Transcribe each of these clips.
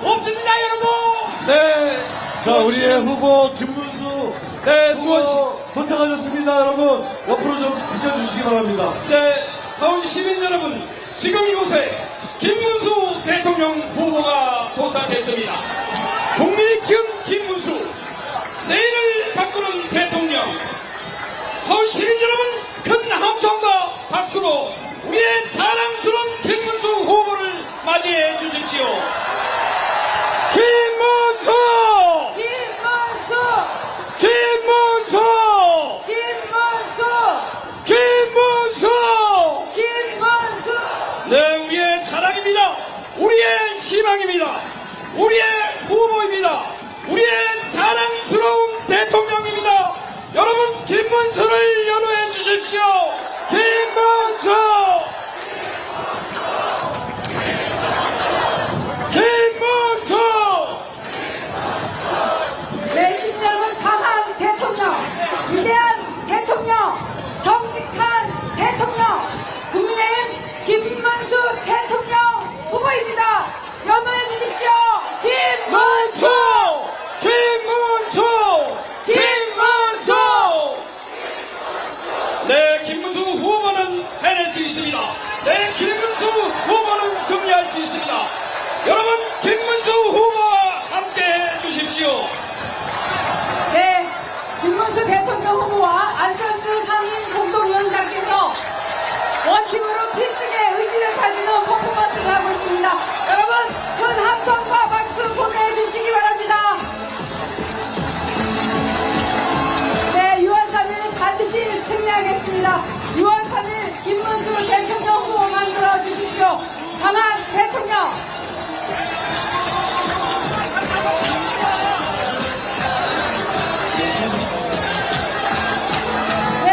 없습니다, 여러분. 네, 자 우리의 후보 김문수 네, 수원시. 도착하셨습니다. 여러분 옆으로 좀 비켜주시기 바랍니다. 네, 서울 시민 여러분, 지금 이곳에 김문수 대통령 후보가 도착했습니다. 국민이 키운 김문수, 내일을 바꾸는 대통령. 서울 시민 여러분, 큰 함성과 박수로 우리의 자랑스러운 김문수 후보를 맞이해 주십시오. 김문수! 김문수! 김문수! 김문수! 김문수! 김문수! 네, 우리의 자랑입니다. 우리의 희망입니다. 우리의 후보입니다. 우리의 자랑스러운 대통령입니다. 여러분, 김문수를 연호해 주십시오. 김문수! 김문수! 내 신념은 강한 대통령, 위대한 대통령, 정직한 대통령, 국민의힘 김문수 대통령 후보입니다. 연호해 주십시오. 문수! 김문수! 김문수! 네, 김문수 후보는 해낼 수 있습니다. 네, 김문수 후보는 승리할 수 있습니다. 여러분, 김문수 후보와 함께 해 주십시오. 네, 김문수 대통령 후보와 안철수 상임 공동위원장께서 원팀으로 필승의 의지를 가지는 퍼포먼스를 하고 있습니다. 여러분, 큰 함성과 박수 보내주시기 바랍니다. 네, 6월 3일 반드시 승리하겠습니다. 6월 3일 김문수 대통령 후보 만들어 주십시오. 강한 대통령. 네,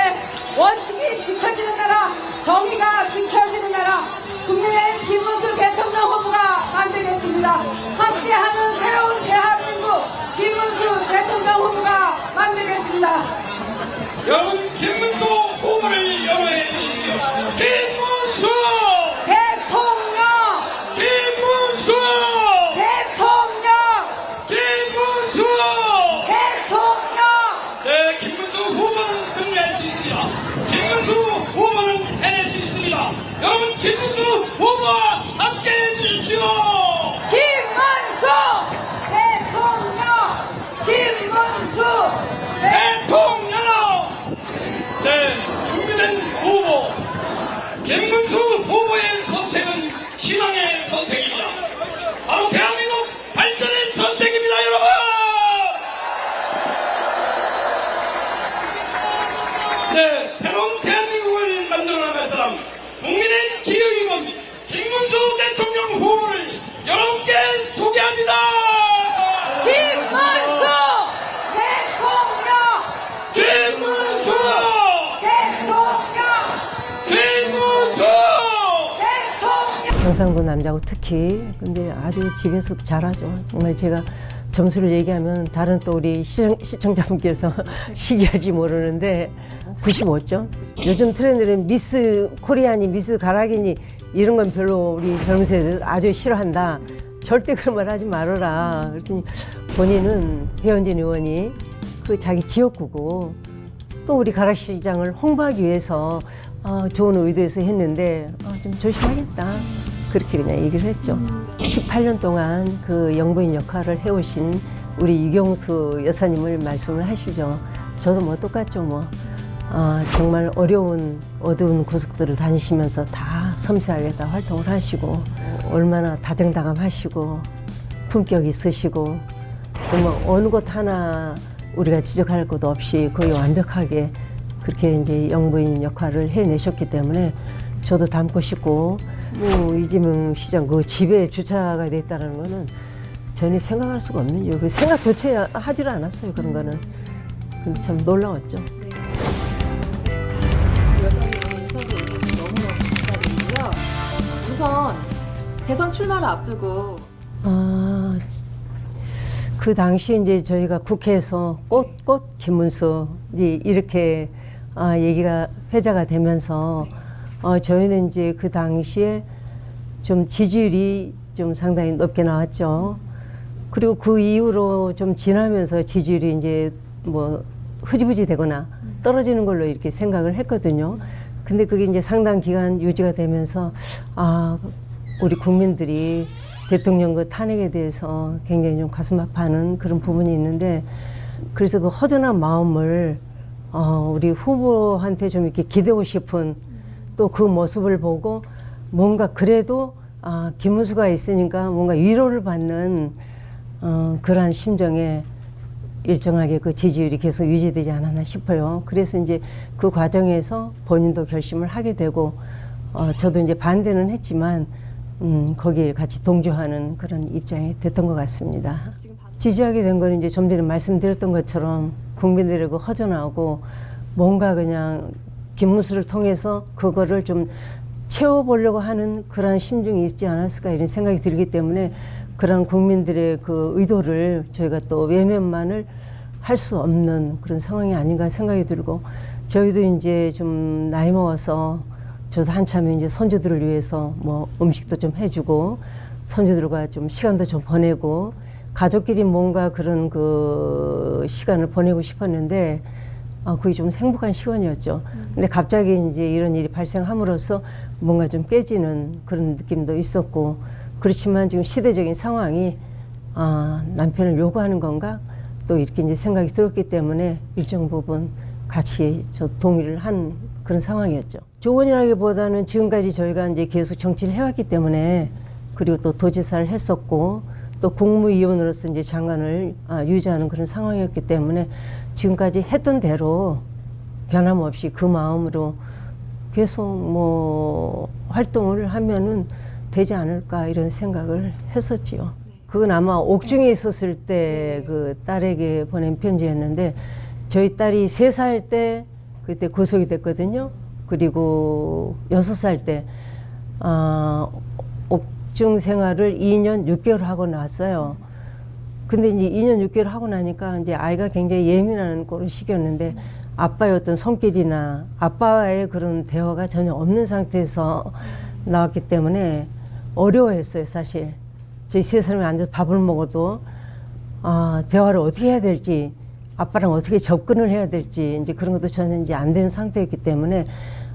원칙이 지켜지는 나라, 정의가 지켜지는 나라, 국민의힘 김문수 대통령 후보가 만들겠습니다. 함께하는 새로운 대한민국 김문수 대통령 후보가 만들겠습니다. 여러분, 김문수 후보를 연호해 주십시오. 김문수! 대통령! 김문수! 대통령! 김문수! 대통령! 네, 김문수 후보는 승리할 수 있습니다. 김문수 후보는 해낼 수 있습니다. 여러분, 김문수 후보와 함께 해주십시오. 김문수! 대통령! 김문수! 대통령! 네, 준비된 후보. 김문수 후보의 선택은 희망의 선택입니다. 바로 대한민국 발전의 선택입니다, 여러분! 네, 새로운 대한민국을 만들어 나갈 사람, 국민의 기회의원 김문수 대통령 후보를 여러분께 소개합니다. 김문수! 대통령! 김문수! 대통령! 김문수! 대통령! 경상도 남자고 특히 근데 아주 집에서도 잘하죠. 정말 제가 점수를 얘기하면 다른 또 우리 시청자분께서 시기할지 모르는데 95점. 요즘 트렌드는 미스 코리아니 미스 가락이니 이런 건 별로 우리 젊은 세대들 아주 싫어한다. 절대 그런 말 하지 말아라. 그랬더니 본인은 배현진 의원이 그 자기 지역구고 또 우리 가락시장을 홍보하기 위해서 좋은 의도에서 했는데 좀 조심하겠다. 그렇게 그냥 얘기를 했죠. 18년 동안 그 영부인 역할을 해오신 우리 유경수 여사님을 말씀을 하시죠. 저도 뭐 똑같죠 뭐. 정말 어려운 어두운 구석들을 다니시면서 다 섬세하게 다 활동을 하시고 얼마나 다정다감하시고 품격 있으시고 정말 어느 것 하나 우리가 지적할 것 없이 거의 완벽하게 그렇게 이제 영부인 역할을 해내셨기 때문에 저도 닮고 싶고 뭐 이재명 시장 그 집에 주차가 됐다는 거는 전혀 생각할 수가 없는 일이고 생각조차 하지를 않았어요 그런 거는. 근데 참 놀라웠죠. 여사님 인터뷰 응해주셔서 너무너무 감사드리고요. 우선 대선 출마를 앞두고 그 당시 이제 저희가 국회에서 꽃 김문수 이렇게 얘기가 회자가 되면서 저희는 이제 그 당시에 좀 지지율이 좀 상당히 높게 나왔죠. 그리고 그 이후로 좀 지나면서 지지율이 이제 뭐 흐지부지 되거나 떨어지는 걸로 이렇게 생각을 했거든요. 근데 그게 이제 상당 기간 유지가 되면서 아, 우리 국민들이 대통령 그 탄핵에 대해서 굉장히 좀 가슴 아파하는 그런 부분이 있는데, 그래서 그 허전한 마음을 우리 후보한테 좀 이렇게 기대고 싶은 또 그 모습을 보고 뭔가 그래도 김문수가 있으니까 뭔가 위로를 받는 그러한 심정에 일정하게 그 지지율이 계속 유지되지 않았나 싶어요. 그래서 이제 그 과정에서 본인도 결심을 하게 되고 저도 이제 반대는 했지만 거기에 같이 동조하는 그런 입장이 됐던 것 같습니다. 지지하게 된 건 이제 좀 전에 말씀드렸던 것처럼 국민들의 그 허전하고 뭔가 그냥 김문수를 통해서 그거를 좀 채워보려고 하는 그런 심중이 있지 않았을까 이런 생각이 들기 때문에 그런 국민들의 그 의도를 저희가 또 외면만을 할 수 없는 그런 상황이 아닌가 생각이 들고, 저희도 이제 좀 나이 먹어서 저도 한참 이제 손주들을 위해서 뭐 음식도 좀 해주고 손주들과 좀 시간도 좀 보내고 가족끼리 뭔가 그런 그 시간을 보내고 싶었는데 그게 좀 행복한 시간이었죠. 근데 갑자기 이제 이런 일이 발생함으로써 뭔가 좀 깨지는 그런 느낌도 있었고, 그렇지만 지금 시대적인 상황이 남편을 요구하는 건가 또 이렇게 이제 생각이 들었기 때문에 일정 부분 같이 저 동의를 한 그런 상황이었죠. 조언이라기보다는 지금까지 저희가 이제 계속 정치를 해왔기 때문에, 그리고 또 도지사를 했었고 또 국무위원으로서 이제 장관을 유지하는 그런 상황이었기 때문에 지금까지 했던 대로 변함없이 그 마음으로 계속 뭐 활동을 하면은 되지 않을까 이런 생각을 했었지요. 그건 아마 옥중에 있었을 때 그 딸에게 보낸 편지였는데, 저희 딸이 3살 때 그때 구속이 됐거든요. 그리고 6살 때 옥중 생활을 2년 6개월 하고 나왔어요. 근데 이제 2년 6개월 하고 나니까 이제 아이가 굉장히 예민한 그런 시기였는데 아빠의 어떤 손길이나 아빠와의 그런 대화가 전혀 없는 상태에서 나왔기 때문에 어려워했어요, 사실. 저희 3사람이 앉아서 밥을 먹어도 대화를 어떻게 해야 될지, 아빠랑 어떻게 접근을 해야 될지 이제 그런 것도 전혀 이제 안 되는 상태였기 때문에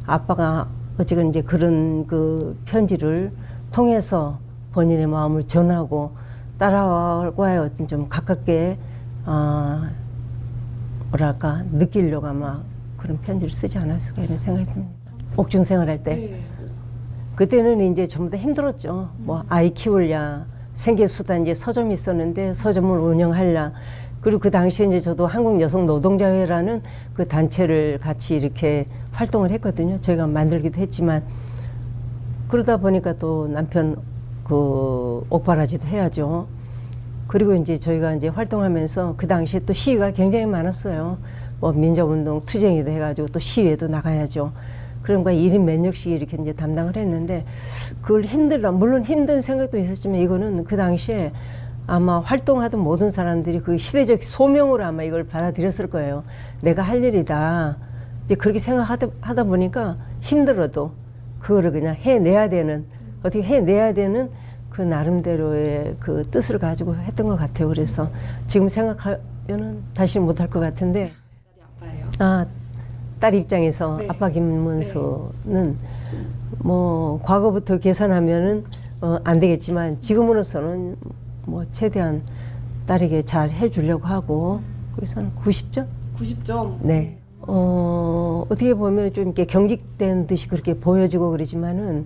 아빠가 어쨌든 이제 그런 그 편지를 통해서 본인의 마음을 전하고 딸아와의 어떤 좀 가깝게 뭐랄까 느끼려고 아마 그런 편지를 쓰지 않았을까 이런 생각이 듭니다. 옥중 생활할 때 그때는 이제 전부 다 힘들었죠. 뭐 아이 키울랴, 생계수단 이제 서점이 있었는데 서점을 운영하려, 그리고 그 당시에 이제 저도 한국여성노동자회라는 그 단체를 같이 이렇게 활동을 했거든요. 저희가 만들기도 했지만, 그러다 보니까 또 남편 그 옥바라지도 해야죠. 그리고 이제 저희가 이제 활동하면서 그 당시에 또 시위가 굉장히 많았어요. 뭐 민족운동 투쟁이도 해가지고 또 시위에도 나가야죠. 그런 거 1인 몇 역씩 이렇게 이제 담당을 했는데, 그걸 힘들다. 물론 힘든 생각도 있었지만 이거는 그 당시에 아마 활동하던 모든 사람들이 그 시대적 소명으로 아마 이걸 받아들였을 거예요. 내가 할 일이다. 이제 그렇게 생각하다 보니까 힘들어도 그거를 그냥 해내야 되는, 어떻게 해내야 되는 그 나름대로의 그 뜻을 가지고 했던 것 같아요. 그래서 지금 생각하면은 다시 못할 것 같은데, 딸 입장에서 네. 아빠 김문수는 뭐 과거부터 계산하면은 안 되겠지만 지금으로서는 뭐 최대한 딸에게 잘 해주려고 하고, 그래서 한 90점? 90점. 네. 어떻게 보면 좀 이렇게 경직된 듯이 그렇게 보여지고 그러지만은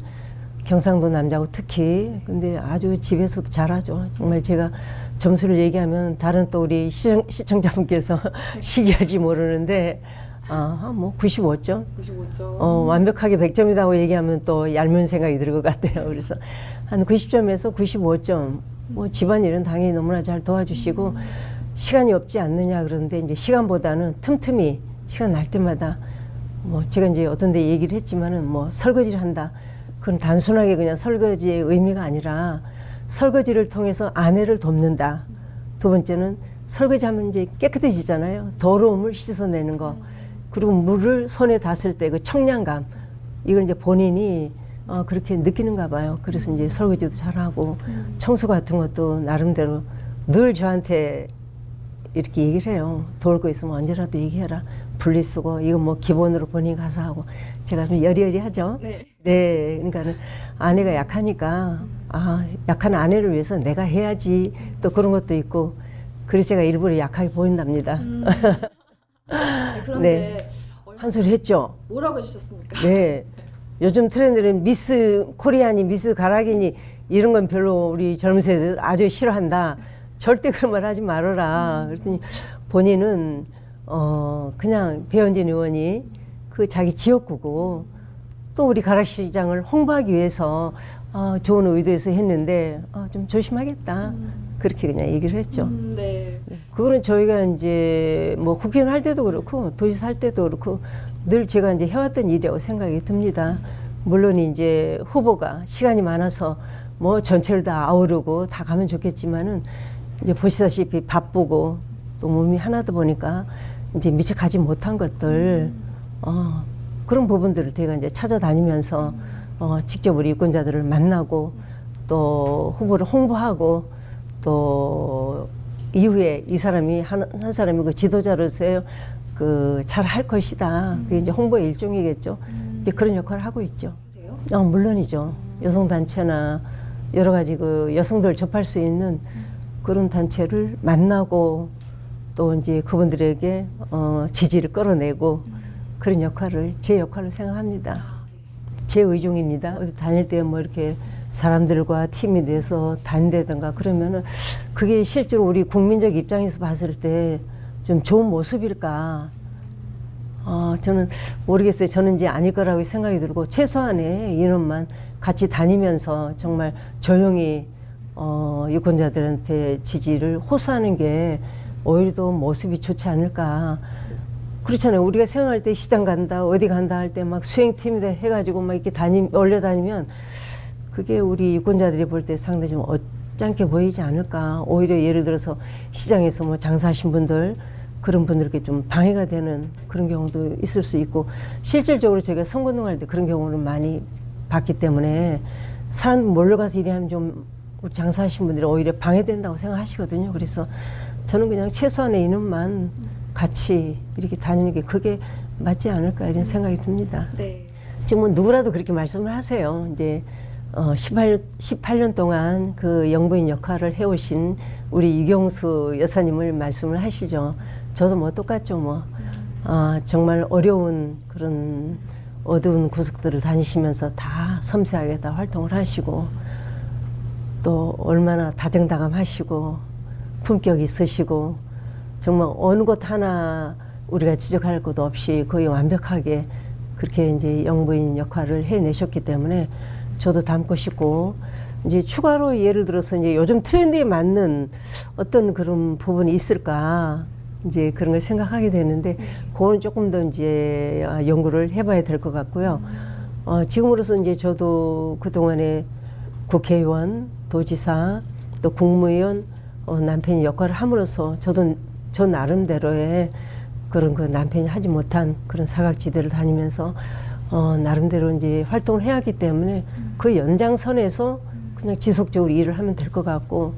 경상도 남자고 특히 근데 아주 집에서도 잘하죠. 정말 제가 점수를 얘기하면 다른 또 우리 시청자분께서 시기할지 모르는데 뭐 95점? 95점. 완벽하게 100점이라고 얘기하면 또 얄미운 생각이 들 것 같아요. 그래서 한 90점에서 95점. 뭐 집안일은 당연히 너무나 잘 도와주시고 시간이 없지 않느냐 그러는데 이제 시간보다는 틈틈이 시간 날 때마다 뭐 제가 이제 어떤 데 얘기를 했지만은 뭐 설거지를 한다. 그건 단순하게 그냥 설거지의 의미가 아니라 설거지를 통해서 아내를 돕는다. 두 번째는 설거지하면 이제 깨끗해지잖아요. 더러움을 씻어내는 거. 그리고 물을 손에 닿았을 때 그 청량감. 이걸 이제 본인이 그렇게 느끼는가 봐요. 그래서 이제 설거지도 잘하고 청소 같은 것도 나름대로 늘 저한테 이렇게 얘기를 해요. 도울 거 있으면 언제라도 얘기해라. 분리수거 이거 뭐 기본으로 본인 가서 하고 제가 좀 여리여리하죠. 네. 네, 그러니까는 아내가 약하니까 약한 아내를 위해서 내가 해야지 또 그런 것도 있고 그래서 제가 일부러 약하게 보인답니다. 네, 그런데 한 소리 했죠. 뭐라고 해주셨습니까? 네. 요즘 트렌드는 미스 코리아니 미스 가락이니 이런 건 별로 우리 젊은 세대들 아주 싫어한다. 절대 그런 말 하지 말아라. 그랬더니 본인은 그냥 배현진 의원이 그 자기 지역구고 또 우리 가락시장을 홍보하기 위해서 좋은 의도에서 했는데 좀 조심하겠다. 그렇게 그냥 얘기를 했죠. 네. 그거는 저희가 이제 뭐 국회의원 할 때도 그렇고 도지사 할 때도 그렇고 늘 제가 이제 해왔던 일이라고 생각이 듭니다. 물론 이제 후보가 시간이 많아서 뭐 전체를 다 아우르고 다 가면 좋겠지만은 이제 보시다시피 바쁘고 또 몸이 하나다 보니까 이제 미처 가지 못한 것들 그런 부분들을 제가 이제 찾아다니면서 직접 우리 유권자들을 만나고 또 후보를 홍보하고 또 이후에 이 사람이 한 사람이 그 지도자로서의 그 잘 할 것이다. 그게 이제 홍보의 일종이겠죠. 이제 그런 역할을 하고 있죠. 보세요? 물론이죠. 여성 단체나 여러 가지 그 여성들 접할 수 있는 그런 단체를 만나고 또 이제 그분들에게 지지를 끌어내고 그런 역할을 제 역할로 생각합니다. 제 의중입니다. 어디 다닐 때 뭐 이렇게 사람들과 팀이 돼서 다닌다든가 그러면은 그게 실제로 우리 국민적 입장에서 봤을 때 좀 좋은 모습일까? 저는 모르겠어요. 저는 이제 아닐 거라고 생각이 들고 최소한의 인원만 같이 다니면서 정말 조용히 유권자들한테 지지를 호소하는 게 오히려 더 모습이 좋지 않을까. 그렇잖아요. 우리가 생각할 때 시장 간다, 어디 간다 할 때 막 수행팀이 해가지고 막 이렇게 올려다니면 그게 우리 유권자들이 볼 때 상당히 좀 어짱게 보이지 않을까. 오히려 예를 들어서 시장에서 뭐 장사하신 분들, 그런 분들께 좀 방해가 되는 그런 경우도 있을 수 있고 실질적으로 제가 선거운동할 때 그런 경우를 많이 봤기 때문에 사람 몰려가서 일하면 좀 우리 장사하신 분들이 오히려 방해된다고 생각하시거든요. 그래서 저는 그냥 최소한의 인원만 같이 이렇게 다니는 게 그게 맞지 않을까 이런 생각이 듭니다. 네. 지금 뭐 누구라도 그렇게 말씀을 하세요. 이제 18년 동안 그 영부인 역할을 해오신 우리 유경수 여사님을 말씀을 하시죠. 저도 뭐 똑같죠. 뭐 정말 어려운 그런 어두운 구석들을 다니시면서 다 섬세하게 다 활동을 하시고 또 얼마나 다정다감하시고 품격 있으시고 정말 어느 것 하나 우리가 지적할 것도 없이 거의 완벽하게 그렇게 이제 영부인 역할을 해내셨기 때문에 저도 닮고 싶고 이제 추가로 예를 들어서 이제 요즘 트렌드에 맞는 어떤 그런 부분이 있을까 이제 그런 걸 생각하게 되는데 그거는 조금 더 이제 연구를 해봐야 될 것 같고요. 지금으로서 이제 저도 그 동안에 국회의원, 도지사, 또 국무위원 남편이 역할을 함으로써 저도 저 나름대로의 그런 그 남편이 하지 못한 그런 사각지대를 다니면서 나름대로 이제 활동을 해야 하기 때문에 그 연장선에서 그냥 지속적으로 일을 하면 될 것 같고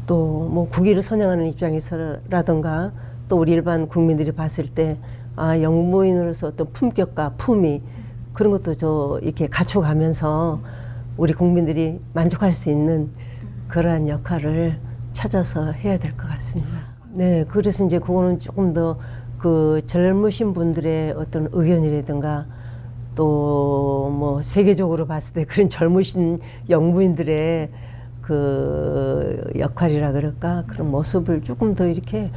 또 뭐 국위를 선양하는 입장에서라든가 또 우리 일반 국민들이 봤을 때 영부인으로서 어떤 품격과 품위 그런 것도 저 이렇게 갖춰가면서 우리 국민들이 만족할 수 있는 그러한 역할을 찾아서 해야 될 것 같습니다. 네, 그래서 이제 그거는 조금 더 그 젊으신 분들의 어떤 의견이라든가 또 뭐 세계적으로 봤을 때 그런 젊으신 영부인들의 그 역할이라 그럴까 그런 모습을 조금 더 이렇게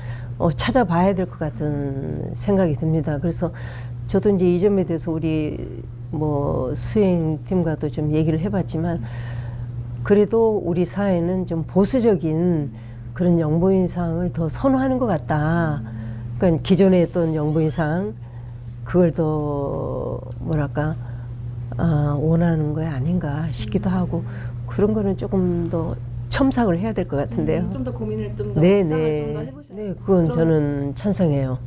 찾아봐야 될 것 같은 생각이 듭니다. 그래서 저도 이제 이 점에 대해서 우리 뭐 수행팀과도 좀 얘기를 해봤지만 그래도 우리 사회는 좀 보수적인 그런 영부인상을 더 선호하는 것 같다. 그러니까 기존에 했던 영부인상 그걸 더 뭐랄까 원하는 거 아닌가 싶기도 하고 그런 거는 조금 더 첨삭을 해야 될 것 같은데요. 좀 더 고민을 좀 더 네네. 구상을 좀 더 해보셔야 네, 그건 저는 찬성해요.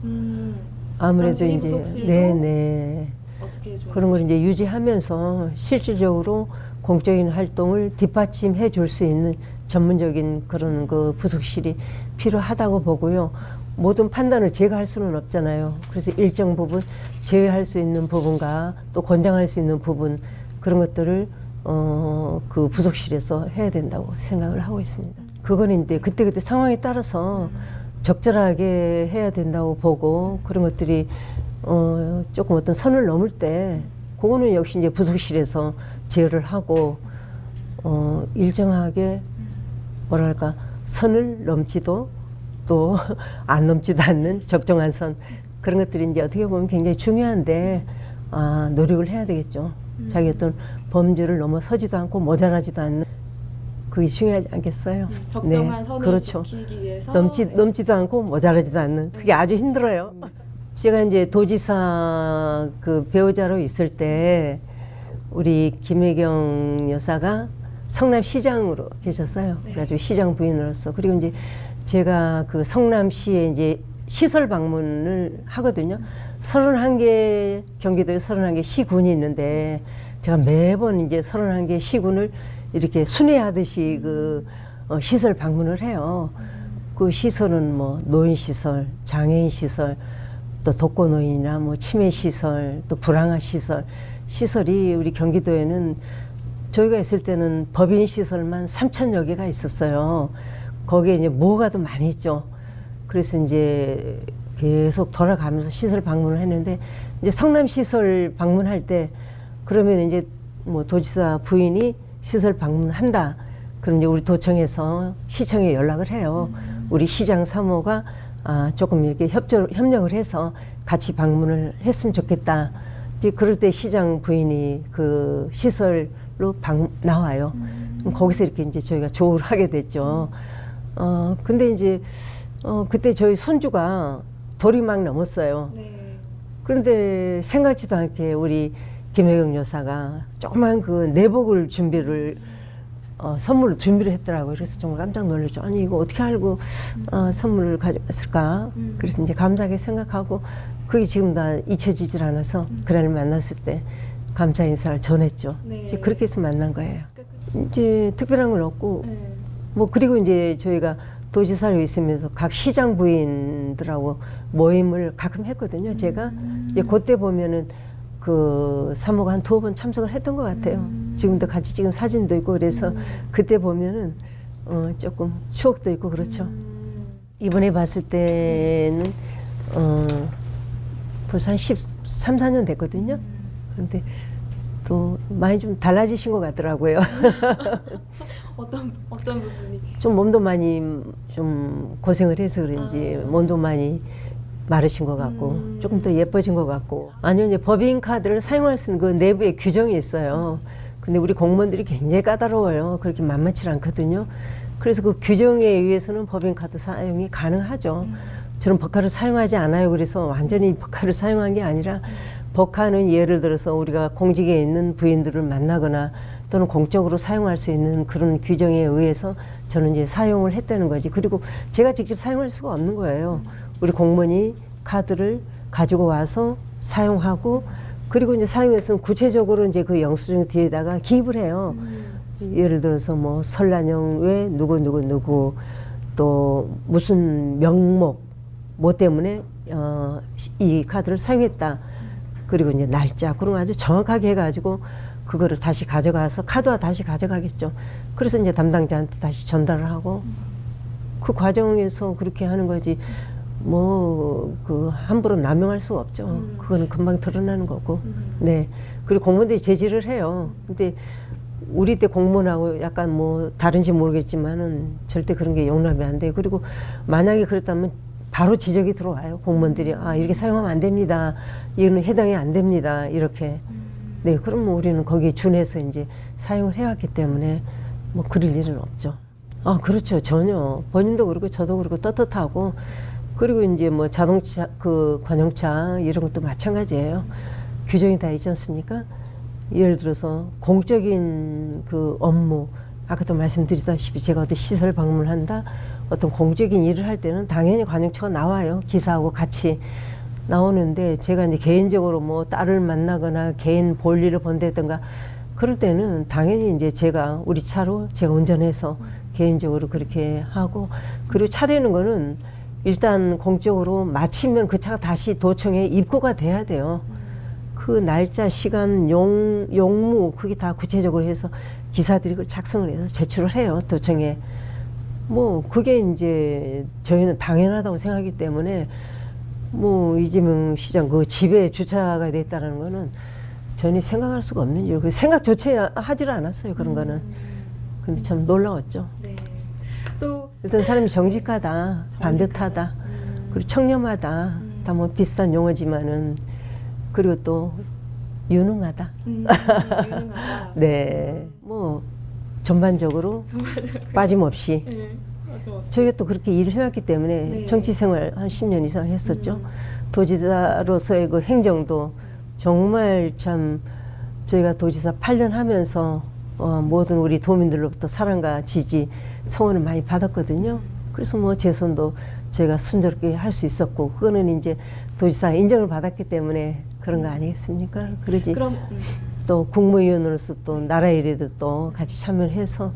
아무래도 그럼 이제 지휘부속실도 네네 어떻게 좀 그런 걸 이제 유지하면서 실질적으로 공적인 활동을 뒷받침해 줄 수 있는 전문적인 그런 그 부속실이 필요하다고 보고요. 모든 판단을 제가 할 수는 없잖아요. 그래서 일정 부분 제외할 수 있는 부분과 또 권장할 수 있는 부분 그런 것들을 그 부속실에서 해야 된다고 생각을 하고 있습니다. 그거는 이제 그때그때 상황에 따라서 적절하게 해야 된다고 보고 그런 것들이 조금 어떤 선을 넘을 때 그거는 역시 이제 부속실에서 제어를 하고 일정하게 뭐랄까 선을 넘지도 또 안 넘지도 않는 적정한 선 그런 것들이 이제 어떻게 보면 굉장히 중요한데 노력을 해야 되겠죠. 자기 어떤 범주를 넘어서지도 않고 모자라지도 않는 그게 중요하지 않겠어요? 적정한 선을 그렇죠. 지키기 위해서 넘지도 않고 모자라지도 않는 그게 아주 힘들어요. 제가 이제 도지사 그 배우자로 있을 때 우리 김혜경 여사가 성남시장으로 계셨어요. 그래가지고 시장 부인으로서 그리고 이제 제가 그 성남시에 이제 시설 방문을 하거든요. 31개 경기도에 31개 시군이 있는데 제가 매번 이제 31개 시군을 이렇게 순회하듯이 그 시설 방문을 해요. 그 시설은 뭐 노인 시설, 장애인 시설, 또 독거노인이나 뭐 치매 시설, 또 불황아 시설, 시설이 우리 경기도에는 저희가 있을 때는 법인 시설만 3,000여 개가 있었어요. 거기에 이제 뭐가 더 많이 있죠. 그래서 이제 계속 돌아가면서 시설 방문을 했는데 이제 성남 시설 방문할 때 그러면 이제 뭐 도지사 부인이 시설 방문한다. 그럼 이제 우리 도청에서 시청에 연락을 해요. 우리 시장 사모가 조금 이렇게 협력을 해서 같이 방문을 했으면 좋겠다. 이제 그럴 때 시장 부인이 그 시설로 나와요. 거기서 이렇게 이제 저희가 조우를 하게 됐죠. 근데 이제 그때 저희 손주가 돌이 막 넘었어요. 네. 그런데 생각지도 않게 우리 김혜경 여사가 조그만 그 내복을 선물로 준비를 했더라고요. 그래서 정말 깜짝 놀랐죠. 아니 이거 어떻게 알고 선물을 가져왔을까? 그래서 이제 감사하게 생각하고 그게 지금 다 잊혀지질 않아서 그날을 만났을 때 감사 인사를 전했죠. 네. 이제 그렇게 해서 만난 거예요. 이제 특별한 건 없고 네. 뭐 그리고 이제 저희가 도지사로 있으면서 각 시장 부인들하고 모임을 가끔 했거든요. 제가 이제 그때 보면은 그 사모가 한 2번 참석을 했던 것 같아요. 지금도 같이 찍은 사진도 있고 그래서 그때 보면은 조금 추억도 있고 그렇죠. 이번에 봤을 때는 벌써 한 13, 14년 됐거든요. 그런데 또 많이 좀 달라지신 것 같더라고요. 어떤 부분이 좀 몸도 많이 좀 고생을 해서 그런지 몸도 많이 마르신 것 같고 조금 더 예뻐진 것 같고 아니요 이제 법인 카드를 사용할 수 있는 그 내부에 규정이 있어요. 근데 우리 공무원들이 굉장히 까다로워요. 그렇게 만만치 않거든요. 그래서 그 규정에 의해서는 법인 카드 사용이 가능하죠. 저는 법카를 사용하지 않아요. 그래서 완전히 법카를 사용한 게 아니라 법카는 예를 들어서 우리가 공직에 있는 부인들을 만나거나 또는 공적으로 사용할 수 있는 그런 규정에 의해서 저는 이제 사용을 했다는 거지. 그리고 제가 직접 사용할 수가 없는 거예요. 우리 공무원이 카드를 가지고 와서 사용하고 그리고 이제 사용해서 구체적으로 이제 그 영수증 뒤에다가 기입을 해요. 예를 들어서 뭐 설날령 누구 또 무슨 명목 뭐 때문에 이 카드를 사용했다. 그리고 이제 날짜 그런 거 아주 정확하게 해가지고 그거를 다시 가져가서 카드와 다시 가져가겠죠. 그래서 이제 담당자한테 다시 전달을 하고 그 과정에서 그렇게 하는 거지. 뭐 그 함부로 남용할 수가 없죠. 그거는 금방 드러나는 거고. 네. 그리고 공무원들이 제지를 해요. 근데 우리 때 공무원하고 약간 뭐 다른지 모르겠지만은 절대 그런 게 용납이 안 돼요. 그리고 만약에 그렇다면 바로 지적이 들어와요. 공무원들이 이렇게 사용하면 안 됩니다. 이거는 해당이 안 됩니다. 이렇게. 네, 그럼 뭐 우리는 거기에 준해서 이제 사용을 해왔기 때문에 뭐 그럴 일은 없죠. 그렇죠. 전혀. 본인도 그렇고 저도 그렇고 떳떳하고 그리고 이제 뭐 자동차, 그 관용차 이런 것도 마찬가지예요. 규정이 다 있지 않습니까? 예를 들어서 공적인 그 업무, 아까도 말씀드리다시피 제가 어디 시설 방문을 한다, 어떤 공적인 일을 할 때는 당연히 관용차가 나와요. 기사하고 같이 나오는데 제가 이제 개인적으로 뭐 딸을 만나거나 개인 볼일을 본다든가 그럴 때는 당연히 이제 제가 우리 차로 제가 운전해서 개인적으로 그렇게 하고, 그리고 차리는 거는 일단 공적으로 마치면 그 차가 다시 도청에 입고가 돼야 돼요. 그 날짜, 시간, 용무 그게 다 구체적으로 해서 기사들이 그걸 작성을 해서 제출을 해요, 도청에. 뭐 그게 이제 저희는 당연하다고 생각하기 때문에 뭐 이재명 시장 그 집에 주차가 됐다는 거는 전혀 생각할 수가 없는 일이고 생각조차 하지를 않았어요, 그런 거는. 근데 참 놀라웠죠. 네. 또 일단 사람이 정직하다, 반듯하다, 그리고 청렴하다, 다 뭐 비슷한 용어지만은, 그리고 또 유능하다. 유능하다. 네, 뭐 전반적으로 빠짐없이 네. 맞아. 저희가 또 그렇게 일을 해왔기 때문에 네. 정치 생활 한 10년 이상 했었죠. 도지사로서의 그 행정도 정말 참 저희가 도지사 8년 하면서 모든 우리 도민들로부터 사랑과 지지, 성원을 많이 받았거든요. 그래서 뭐 재선도 저희가 순조롭게 할 수 있었고, 그거는 이제 도지사 인정을 받았기 때문에 그런 거 아니겠습니까? 그러지. 그럼 또 국무위원으로서 또 나라 일에도 또 같이 참여를 해서,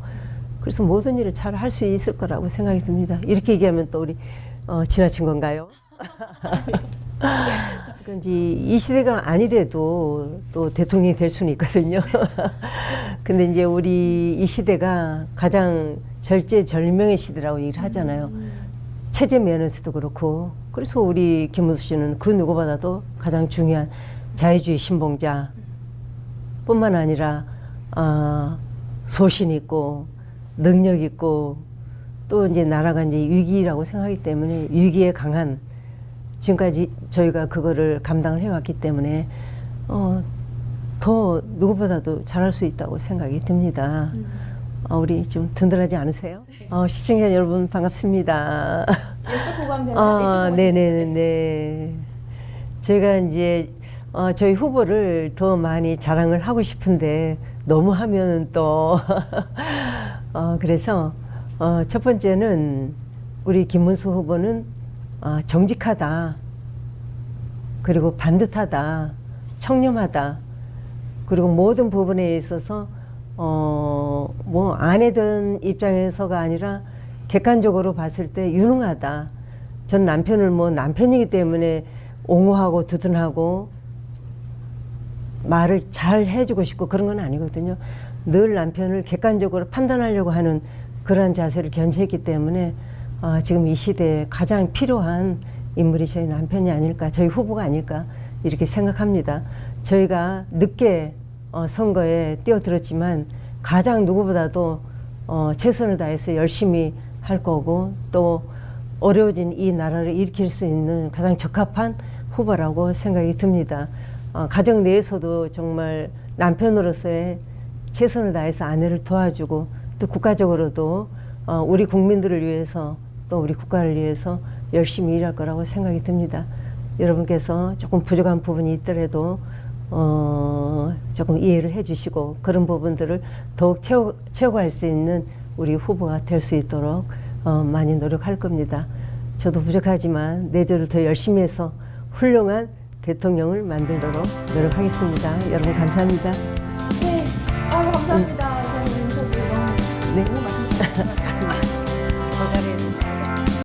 그래서 모든 일을 잘 할 수 있을 거라고 생각이 듭니다. 이렇게 얘기하면 또 우리 지나친 건가요? 그러니까 이 시대가 아니래도 또 대통령이 될 수는 있거든요. 근데 이제 우리 이 시대가 가장 절제절명의 시대라고 얘기를 하잖아요. 체제 면에서도 그렇고. 그래서 우리 김문수 씨는 그 누구보다도 가장 중요한 자유주의 신봉자 뿐만 아니라 소신 있고 능력 있고, 또 이제 나라가 이제 위기라고 생각하기 때문에 위기에 강한, 지금까지 저희가 그거를 감당을 해왔기 때문에 더 누구보다도 잘할 수 있다고 생각이 듭니다. 우리 좀 든든하지 않으세요? 시청자 여러분 반갑습니다. 일부 보강되는 네네네. 저희가 이제 저희 후보를 더 많이 자랑을 하고 싶은데 너무 하면 또 그래서 첫 번째는 우리 김문수 후보는 정직하다, 그리고 반듯하다, 청렴하다, 그리고 모든 부분에 있어서 뭐 아내든 입장에서가 아니라 객관적으로 봤을 때 유능하다. 전 남편을 뭐 남편이기 때문에 옹호하고 두둔하고 말을 잘 해주고 싶고 그런 건 아니거든요. 늘 남편을 객관적으로 판단하려고 하는 그러한 자세를 견지했기 때문에 지금 이 시대에 가장 필요한 인물이 저희 남편이 아닐까, 저희 후보가 아닐까 이렇게 생각합니다. 저희가 늦게 선거에 뛰어들었지만 가장 누구보다도 최선을 다해서 열심히 할 거고, 또 어려워진 이 나라를 일으킬 수 있는 가장 적합한 후보라고 생각이 듭니다. 가정 내에서도 정말 남편으로서의 최선을 다해서 아내를 도와주고, 또 국가적으로도 우리 국민들을 위해서 또 우리 국가를 위해서 열심히 일할 거라고 생각이 듭니다. 여러분께서 조금 부족한 부분이 있더라도 조금 이해를 해주시고 그런 부분들을 더욱 채워갈 수 있는 우리 후보가 될 수 있도록 많이 노력할 겁니다. 저도 부족하지만 내조를 더 열심히 해서 훌륭한 대통령을 만들도록 노력하겠습니다. 여러분 감사합니다. 네. 감사합니다. 저는 인터뷰 너무 네. 말씀